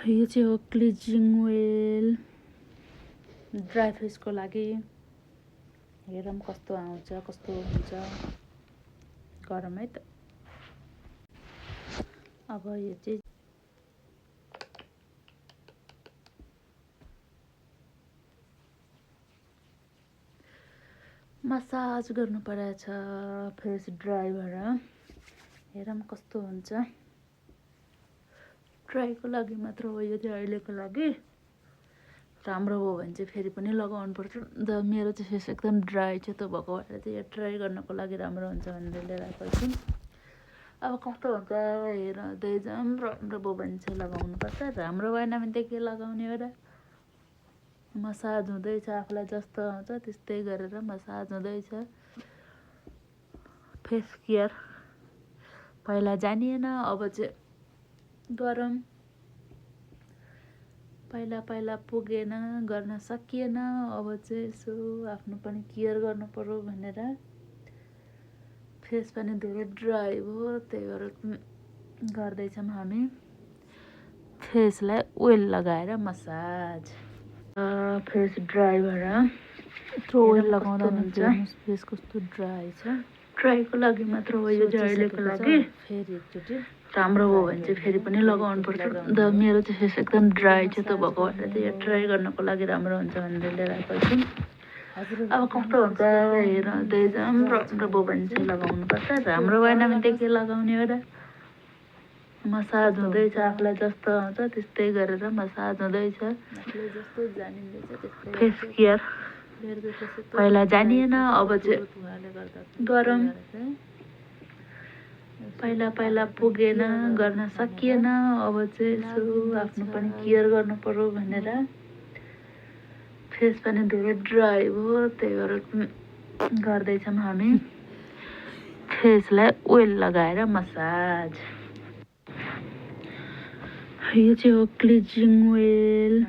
यो चाहिँ हो क्लिजिङ ओइल ड्राई फेसको लागि। हेरौँ कस्तो आउँछ कस्तो हुन्छ। गरम है त। अब यो चाहिँ मसाज गर्नु परेछ फेस ड्राई भएर। हेरौँ कस्तो हुन्छ। ड्राईको लागि मात्र हो यो चाहिँ, अहिलेको लागि। राम्रो हो भने चाहिँ फेरि पनि लगाउनु पर्छ। अन्त मेरो चाहिँ फेस एकदम ड्राई छ, त्यो भएको भएर चाहिँ यो ट्राई गर्नको लागि राम्रो हुन्छ भनेर लिएर आएको छु। अब कस्तो हुन्छ हेर्दै जाऊँ। राम्रो भयो भने चाहिँ लगाउनुपर्छ, राम्रो भएन भने त के लगाउने हो र। मसाज हुँदैछ, आफूलाई जस्तो आउँछ त्यस्तै गरेर मसाज हुँदैछ। फेस केयर पहिला जानिएन, अब चाहिँ गरौँ। पहिला पुगेन, गर्न सकिएन, अब चाहिँ यसो आफ्नो पनि केयर गर्नु पर्यो भनेर। फेस पनि धेरै ड्राई भयो, त्यही भएर गर्दैछौँ हामी फेसलाई ओइल लगाएर मसाज। फेस ड्राई भएर यत्रो ओइल लगाउँदा हुन्छ। फेस कस्तो ड्राई छ। ड्राईको लागि मात्र हो यो चाहिँ, अहिलेको लागि। फेरि एकचोटि राम्रो हो भने चाहिँ फेरि पनि लगाउनु पर्छ। अन्त मेरो चाहिँ फेस एकदम ड्राई छ, त्यो भएको भएर चाहिँ यो ट्राई गर्नको लागि राम्रो हुन्छ भनेर लिएर आएको छु। अब कस्तो हुन्छ हेर्दै जाऊँ। राम्रो भयो भने चाहिँ लगाउनुपर्छ, राम्रो भएन भने त के लगाउने हो र। मसाज हुँदैछ, आफूलाई जस्तो आउँछ त्यस्तै गरेर मसाज हुँदैछ। फेस केयर पहिला जानिएन, अब चाहिँ गरौँ। पहिला पुगेन, गर्न सकिएन, अब चाहिँ यसो आफ्नो पनि केयर गर्नु पर्यो भनेर। फेस पनि धेरै ड्राई भयो, त्यही भएर गर्दैछौँ हामी फेसलाई ओइल लगाएर मसाज। यो चाहिँ हो क्लिजिङ ओइल।